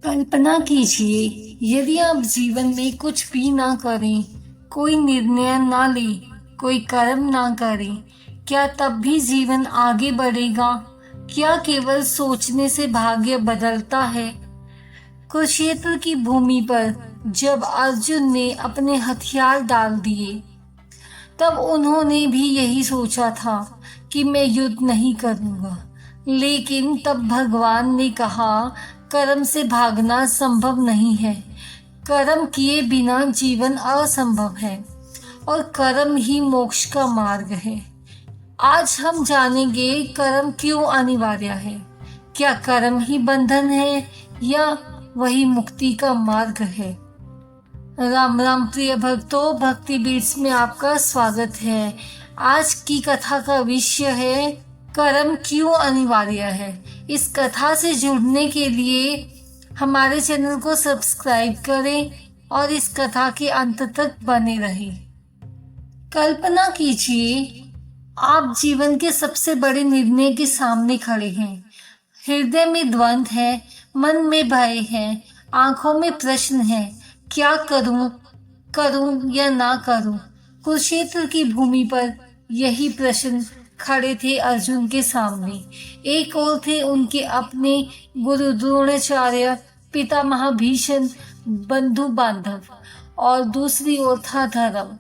कल्पना कीजिए, यदि आप जीवन में कुछ भी ना करें, कोई निर्णय ना लें, कोई कर्म ना करें, क्या तब भी जीवन आगे बढ़ेगा? क्या केवल सोचने से भाग्य बदलता है? कुरुक्षेत्र की भूमि पर जब अर्जुन ने अपने हथियार डाल दिए, तब उन्होंने भी यही सोचा था कि मैं युद्ध नहीं करूंगा। लेकिन तब भगवान ने कहा, कर्म से भागना संभव नहीं है। कर्म किए बिना जीवन असंभव है और कर्म ही मोक्ष का मार्ग है। आज हम जानेंगे कर्म क्यों अनिवार्य है। क्या कर्म ही बंधन है या वही मुक्ति का मार्ग है? राम राम प्रिय भक्तों, भक्ति बीट्स में आपका स्वागत है। आज की कथा का विषय है कर्म क्यों अनिवार्य है। इस कथा से जुड़ने के लिए हमारे चैनल को सब्सक्राइब करें और इस कथा के अंत तक बने रहें। कल्पना कीजिए, आप जीवन के सबसे बड़े निर्णय के सामने खड़े हैं। हृदय में द्वंद्व है, मन में भय है, आंखों में प्रश्न है, क्या करूं, करूं या ना करूं। कुरुक्षेत्र की भूमि पर यही प्रश्न खड़े थे अर्जुन के सामने। एक ओर थे उनके अपने गुरु द्रोणाचार्य, पितामह भीष्म, बंधु बांधव, और दूसरी ओर था धर्म।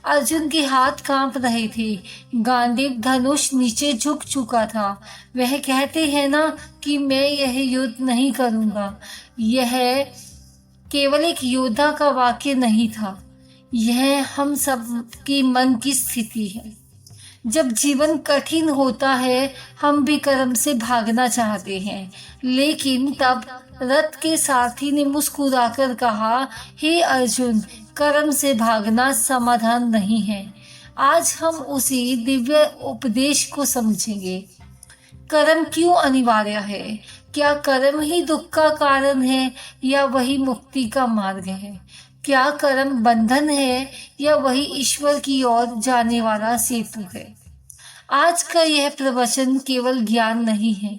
अर्जुन के हाथ कांप रहे थे, गांडीव धनुष नीचे झुक चुका था। वह कहते हैं ना कि मैं यह युद्ध नहीं करूंगा। यह केवल एक योद्धा का वाक्य नहीं था, यह हम सब की मन की स्थिति है। जब जीवन कठिन होता है, हम भी कर्म से भागना चाहते हैं, लेकिन तब रथ के सारथी ने मुस्कुराकर कहा, हे अर्जुन, कर्म से भागना समाधान नहीं है। आज हम उसी दिव्य उपदेश को समझेंगे। कर्म क्यों अनिवार्य है? क्या कर्म ही दुख का कारण है या वही मुक्ति का मार्ग है? क्या कर्म बंधन है या वही ईश्वर की ओर जाने वाला सेतु है? आज का यह प्रवचन केवल ज्ञान नहीं है,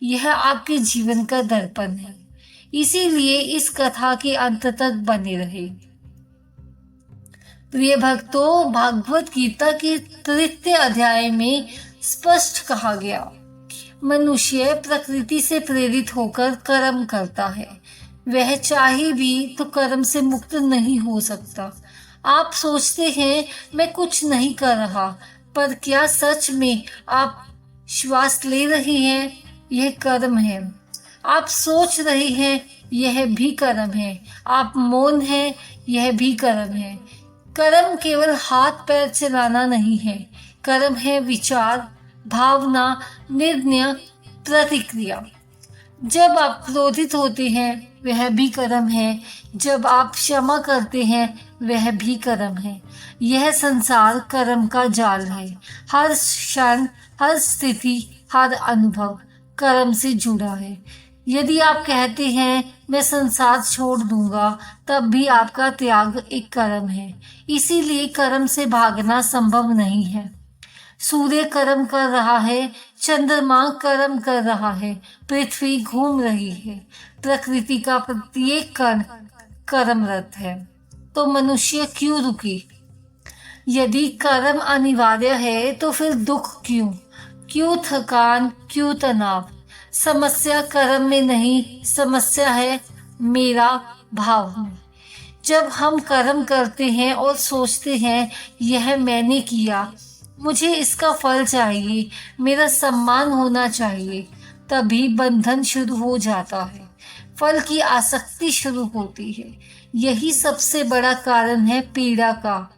यह आपके जीवन का दर्पण है। इसीलिए इस कथा के अंत तक बने रहे। प्रिय भक्तों, भागवत गीता के 3 अध्याय में स्पष्ट कहा गया, मनुष्य प्रकृति से प्रेरित होकर कर्म करता है। वह चाहे भी तो कर्म से मुक्त नहीं हो सकता। आप सोचते हैं मैं कुछ नहीं कर रहा, पर क्या सच में आप श्वास ले रहे हैं? यह कर्म है। आप सोच रहे हैं, यह भी कर्म है। आप मौन हैं, यह भी कर्म है। कर्म केवल हाथ पैर चलाना नहीं है, कर्म है विचार, भावना, निर्णय, प्रतिक्रिया। जब आप क्रोधित होते हैं, वह भी कर्म है। जब आप क्षमा करते हैं, वह भी कर्म है। यह संसार कर्म का जाल है। हर क्षण, हर स्थिति, हर अनुभव कर्म से जुड़ा है। यदि आप कहते हैं मैं संसार छोड़ दूंगा, तब भी आपका त्याग एक कर्म है। इसीलिए कर्म से भागना संभव नहीं है। सूर्य कर्म कर रहा है, चंद्रमा कर्म कर रहा है, पृथ्वी घूम रही है, प्रकृति का प्रत्येक कण कर्मरत है। तो मनुष्य क्यों रुके? यदि कर्म अनिवार्य है तो फिर दुख क्यों? क्यों थकान, क्यों तनाव? समस्या कर्म में नहीं, समस्या है मेरा भाव में। जब हम कर्म करते हैं और सोचते हैं यह मैंने किया, मुझे इसका फल चाहिए, मेरा सम्मान होना चाहिए, तभी बंधन शुरू हो जाता है। फल की आसक्ति शुरू होती है। यही सबसे बड़ा कारण है पीड़ा का।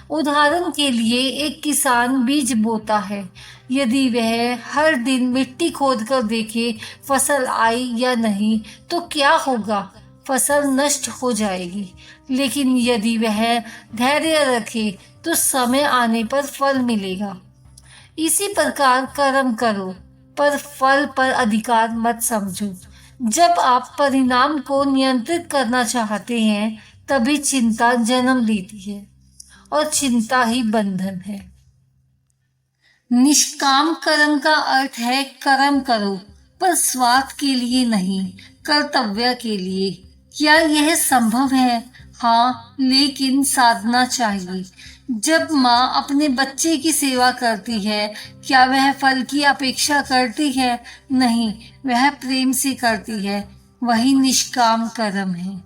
उदाहरण के लिए एक किसान बीज बोता है। यदि वह हर दिन मिट्टी खोदकर देखे फसल आई या नहीं, तो क्या होगा? फसल नष्ट हो जाएगी। लेकिन यदि वह धैर्य रखे तो समय आने पर फल मिलेगा। इसी प्रकार कर्म करो, पर फल पर अधिकार मत समझो। जब आप परिणाम को नियंत्रित करना चाहते हैं, तभी चिंता जन्म लेती है और चिंता ही बंधन है। निष्काम कर्म का अर्थ है कर्म करो, पर स्वार्थ के लिए नहीं, कर्तव्य के लिए। क्या यह संभव है? हाँ, लेकिन साधना चाहिए। जब माँ अपने बच्चे की सेवा करती है, क्या वह फल की अपेक्षा करती है? नहीं, वह प्रेम से करती है। वही निष्काम कर्म है।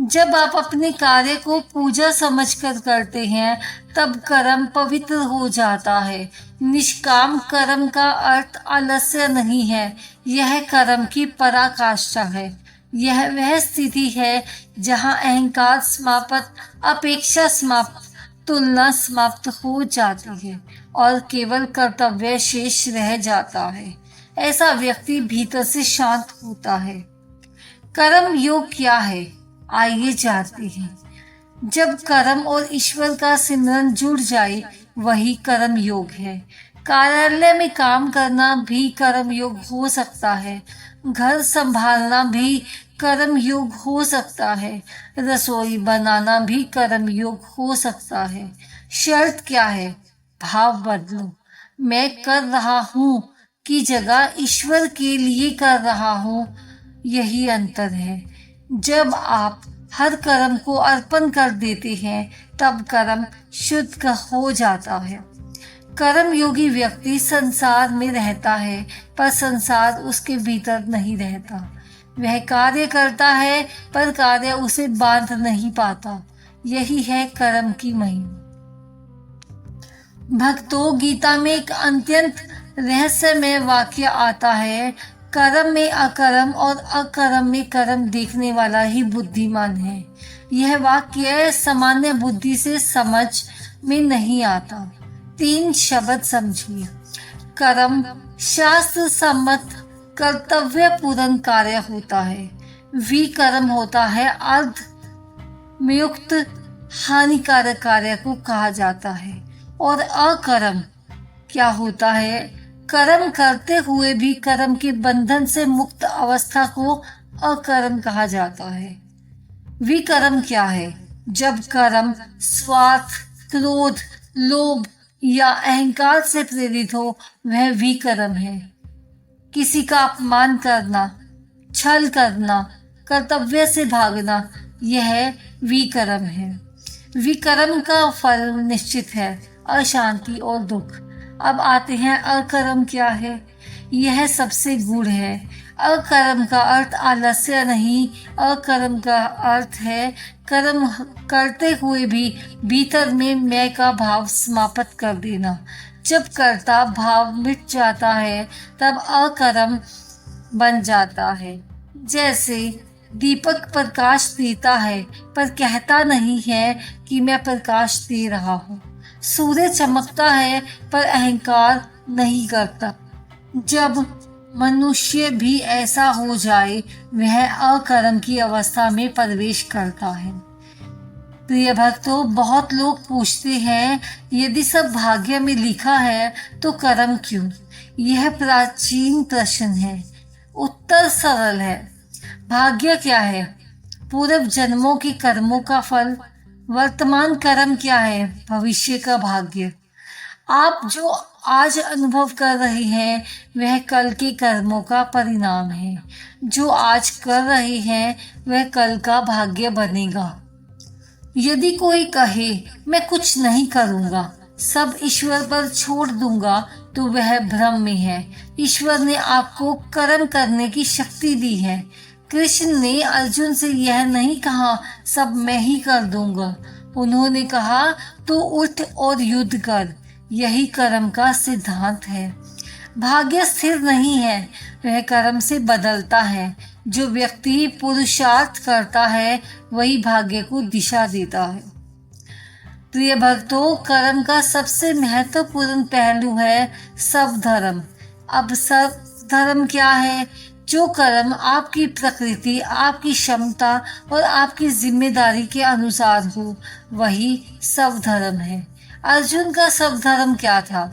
जब आप अपने कार्य को पूजा समझकर करते हैं, तब कर्म पवित्र हो जाता है। निष्काम कर्म का अर्थ आलस्य नहीं है, यह कर्म की पराकाष्ठा है। यह वह स्थिति है जहाँ अहंकार समाप्त, अपेक्षा समाप्त, तुलना समाप्त हो जाती है और केवल कर्तव्य शेष रह जाता है। ऐसा व्यक्ति भीतर से शांत होता है। कर्म योग क्या है? आइए जानते हैं। जब कर्म और ईश्वर का सिमरन जुड़ जाए, वही कर्म योग है। कार्यालय में काम करना भी कर्म योग हो सकता है। घर संभालना भी कर्म योग हो सकता है। रसोई बनाना भी कर्म योग हो सकता है। शर्त क्या है? भाव बदलो। मैं कर रहा हूँ की जगह ईश्वर के लिए कर रहा हूँ, यही अंतर है। जब आप हर कर्म को अर्पण कर देते हैं, तब कर्म शुद्ध हो जाता है। कर्म योगी व्यक्ति संसार में रहता है, पर संसार उसके भीतर नहीं रहता। वह कार्य करता है, पर कार्य उसे बांध नहीं पाता। यही है कर्म की महिमा। भक्तों, गीता में एक अत्यंत रहस्यमय वाक्य आता है, कर्म में अकर्म और अकर्म में कर्म देखने वाला ही बुद्धिमान है। यह वाक्य सामान्य बुद्धि से समझ में नहीं आता। 3 शब्द समझिए। कर्म शास्त्र सम्मत कर्तव्य पूर्ण कार्य होता है। विकर्म होता है अर्ध मुक्त हानिकारक कार्य को कहा जाता है। और अकर्म क्या होता है? कर्म करते हुए भी कर्म के बंधन से मुक्त अवस्था को अकर्म कहा जाता है। विकर्म क्या है? जब कर्म स्वार्थ, क्रोध, लोभ या अहंकार से प्रेरित हो, वह विकर्म है। किसी का अपमान करना, छल करना, कर्तव्य से भागना, यह विकर्म है। विकर्म का फल निश्चित है, अशांति और दुख। अब आते हैं अकर्म क्या है। यह सबसे गूढ़ है। अकर्म का अर्थ आलस्य नहीं, अकर्म का अर्थ है कर्म करते हुए भी भीतर में मैं का भाव समाप्त कर देना। जब कर्ता भाव मिट जाता है, तब अकर्म बन जाता है। जैसे दीपक प्रकाश देता है, पर कहता नहीं है कि मैं प्रकाश दे रहा हूँ। सूर्य चमकता है, पर अहंकार नहीं करता। जब मनुष्य भी ऐसा हो जाए, वह अकर्म की अवस्था में प्रवेश करता है। प्रिय भक्तों, बहुत लोग पूछते हैं, यदि सब भाग्य में लिखा है तो कर्म क्यों? यह प्राचीन प्रश्न है। उत्तर सरल है। भाग्य क्या है? पूर्व जन्मों के कर्मों का फल। वर्तमान कर्म क्या है? भविष्य का भाग्य। आप जो आज अनुभव कर रहे हैं, वह कल के कर्मों का परिणाम है। जो आज कर रहे हैं, वह कल का भाग्य बनेगा। यदि कोई कहे मैं कुछ नहीं करूंगा, सब ईश्वर पर छोड़ दूंगा, तो वह भ्रम में है। ईश्वर ने आपको कर्म करने की शक्ति दी है। कृष्ण ने अर्जुन से यह नहीं कहा सब मैं ही कर दूंगा। उन्होंने कहा तू उठ और युद्ध कर। यही कर्म का सिद्धांत है। भाग्य स्थिर नहीं है, वह कर्म से बदलता है। जो व्यक्ति पुरुषार्थ करता है, वही भाग्य को दिशा देता है। प्रिय भक्तों, कर्म का सबसे महत्वपूर्ण पहलू है सब धर्म। अब सब धर्म क्या है? जो कर्म आपकी प्रकृति, आपकी क्षमता और आपकी जिम्मेदारी के अनुसार हो, वही सब धर्म है। अर्जुन का सब धर्म क्या था?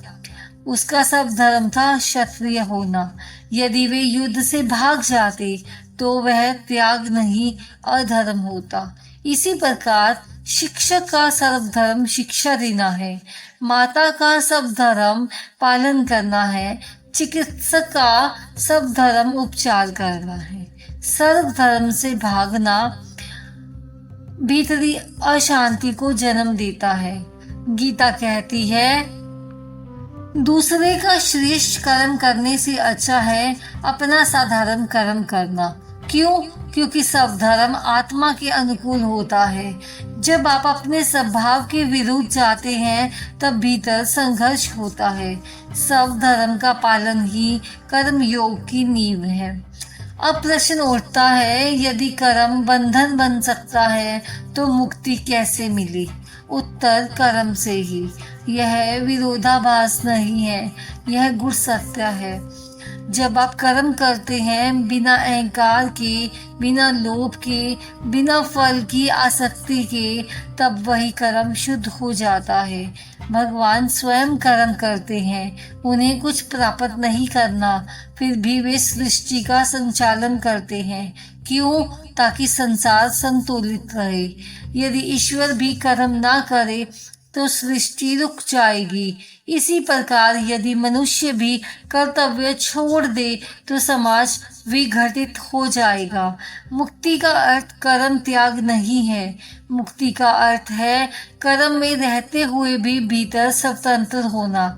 उसका सब धर्म था क्षत्रिय होना। यदि वे युद्ध से भाग जाते, तो वह त्याग नहीं अधर्म होता। इसी प्रकार शिक्षक का सर्व धर्म शिक्षा देना है। माता का सब धर्म पालन करना है। चिकित्सक का सब धर्म उपचार करना है। सर्व धर्म से भागना भीतरी अशांति को जन्म देता है। गीता कहती है, दूसरे का श्रेष्ठ कर्म करने से अच्छा है अपना साधारण कर्म करना। क्यों? क्योंकि सब धर्म आत्मा के अनुकूल होता है। जब आप अपने स्वभाव के विरुद्ध जाते हैं तब भीतर संघर्ष होता है। सब धर्म का पालन ही कर्म योग की नींव है। अब प्रश्न उठता है, यदि कर्म बंधन बन सकता है तो मुक्ति कैसे मिली? उत्तर, कर्म से ही। यह विरोधाभास नहीं है, यह गुड़ सत्य है। जब आप कर्म करते हैं बिना अहंकार के, बिना लोभ के, बिना फल की आसक्ति के, तब वही कर्म शुद्ध हो जाता है। भगवान स्वयं कर्म करते हैं, उन्हें कुछ प्राप्त नहीं करना, फिर भी वे सृष्टि का संचालन करते हैं। क्यों? ताकि संसार संतुलित रहे। यदि ईश्वर भी कर्म ना करे तो सृष्टि रुक जाएगी। इसी प्रकार यदि मनुष्य भी कर्तव्य छोड़ दे तो समाज विघटित हो जाएगा। मुक्ति का अर्थ कर्म त्याग नहीं है। मुक्ति का अर्थ है कर्म में रहते हुए भी भीतर स्वतंत्र होना।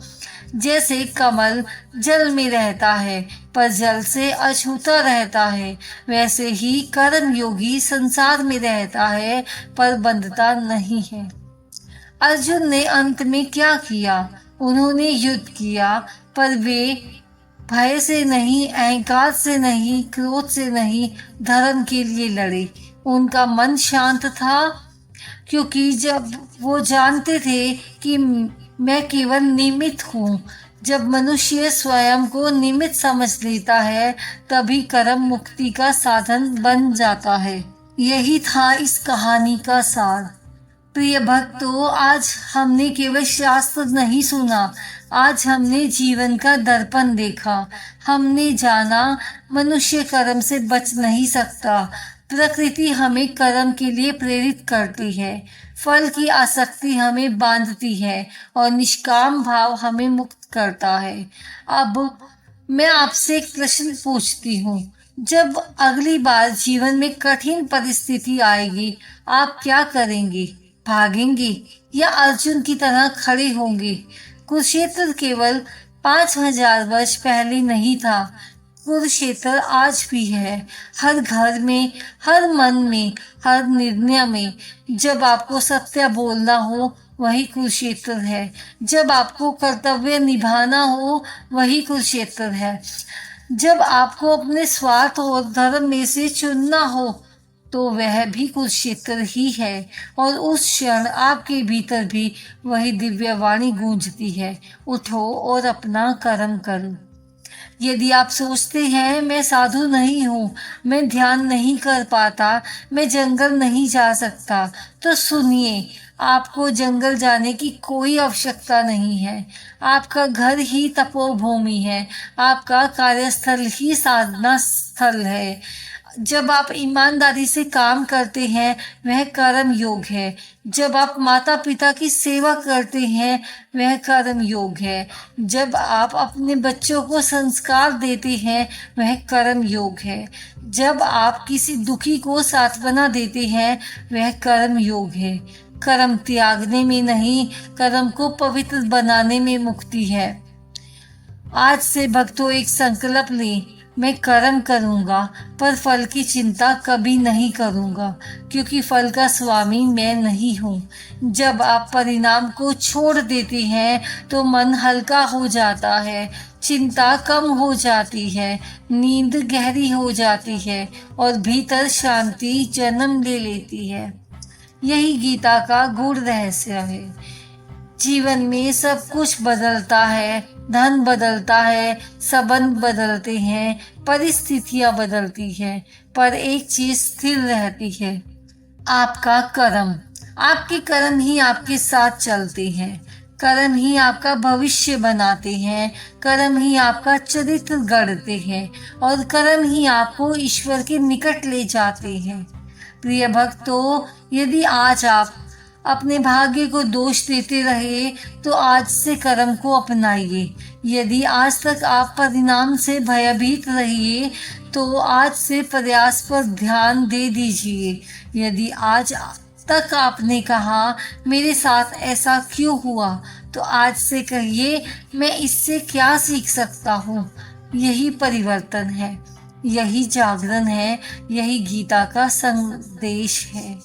जैसे कमल जल में रहता है पर जल से अछूता रहता है, वैसे ही कर्म योगी संसार में रहता है पर बंधता नहीं है। अर्जुन ने अंत में क्या किया? उन्होंने युद्ध किया, पर वे भय से नहीं, अहंकार से नहीं, क्रोध से नहीं, धर्म के लिए लड़े। उनका मन शांत था क्योंकि जब वो जानते थे कि मैं केवल निमित्त हूँ। जब मनुष्य स्वयं को निमित्त समझ लेता है तभी कर्म मुक्ति का साधन बन जाता है। यही था इस कहानी का सार। प्रिय भक्तों, आज हमने केवल शास्त्र नहीं सुना, आज हमने जीवन का दर्पण देखा। हमने जाना मनुष्य कर्म से बच नहीं सकता। प्रकृति हमें कर्म के लिए प्रेरित करती है, फल की आसक्ति हमें बांधती है और निष्काम भाव हमें मुक्त करता है। अब मैं आपसे एक प्रश्न पूछती हूँ, जब अगली बार जीवन में कठिन परिस्थिति आएगी, आप क्या करेंगे? भागेंगे या अर्जुन की तरह खड़े होंगे? कुरुक्षेत्र केवल 5000 वर्ष पहले नहीं था, कुरुक्षेत्र आज भी है। हर घर में, हर मन में, हर निर्णय में। जब आपको सत्य बोलना हो वही कुरुक्षेत्र है, जब आपको कर्तव्य निभाना हो वही कुरुक्षेत्र है, जब आपको अपने स्वार्थ और धर्म में से चुनना हो तो वह भी कुरुक्षेत्र ही है। और उस क्षण आपके भीतर भी वही दिव्य वाणी गूंजती है, उठो और अपना कर्म करो। यदि आप सोचते हैं मैं साधु नहीं हूँ, मैं ध्यान नहीं कर पाता, मैं जंगल नहीं जा सकता, तो सुनिए, आपको जंगल जाने की कोई आवश्यकता नहीं है। आपका घर ही तपोभूमि है, आपका कार्यस्थल ही साधना स्थल है। जब आप ईमानदारी से काम करते हैं वह कर्म योग है। जब आप माता पिता की सेवा करते हैं वह कर्म योग है। जब आप अपने बच्चों को संस्कार देते हैं वह कर्म योग है। जब आप किसी दुखी को सांत्वना देते हैं वह कर्म योग है। कर्म त्यागने में नहीं, कर्म को पवित्र बनाने में मुक्ति है। आज से भक्तों एक संकल्प लें, मैं कर्म करूंगा पर फल की चिंता कभी नहीं करूंगा, क्योंकि फल का स्वामी मैं नहीं हूँ। जब आप परिणाम को छोड़ देते हैं तो मन हल्का हो जाता है, चिंता कम हो जाती है, नींद गहरी हो जाती है और भीतर शांति जन्म ले लेती है। यही गीता का गूढ़ रहस्य है। जीवन में सब कुछ बदलता है, धन बदलता है, संबंध बदलते हैं, परिस्थितियां बदलती हैं, पर एक चीज स्थिर रहती है, आपका कर्म। आपके कर्म ही आपके साथ चलते हैं, कर्म ही आपका भविष्य बनाते हैं, कर्म ही आपका चरित्र गढ़ते हैं और कर्म ही आपको ईश्वर के निकट ले जाते हैं। प्रिय भक्तों, यदि आज आप अपने भाग्य को दोष देते रहे तो आज से कर्म को अपनाइए। यदि आज तक आप परिणाम से भयभीत रहिए तो आज से प्रयास पर ध्यान दे दीजिए। यदि आज तक आपने कहा मेरे साथ ऐसा क्यों हुआ, तो आज से कहिए मैं इससे क्या सीख सकता हूँ। यही परिवर्तन है, यही जागरण है, यही गीता का संदेश है।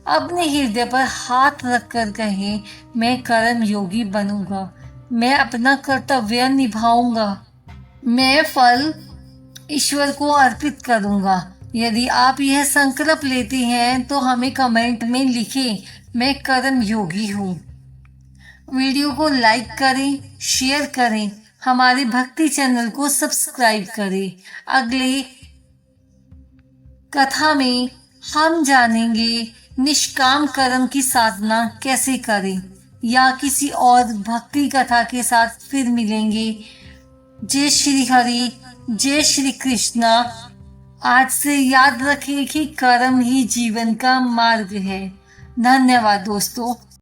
अपने हृदय पर हाथ रखकर कहें मैं कर्म योगी बनूंगा, मैं अपना कर्तव्य निभाऊंगा, मैं फल ईश्वर को अर्पित करूंगा। यदि आप यह संकल्प लेते हैं तो हमें कमेंट में लिखें मैं कर्म योगी हूँ। वीडियो को लाइक करें, शेयर करें, हमारे भक्ति चैनल को सब्सक्राइब करें। अगले कथा में हम जानेंगे निष्काम कर्म की साधना कैसे करें, या किसी और भक्ति कथा के साथ फिर मिलेंगे। जय श्री हरि, जय श्री कृष्णा। आज से याद रखें कि कर्म ही जीवन का मार्ग है। धन्यवाद दोस्तों।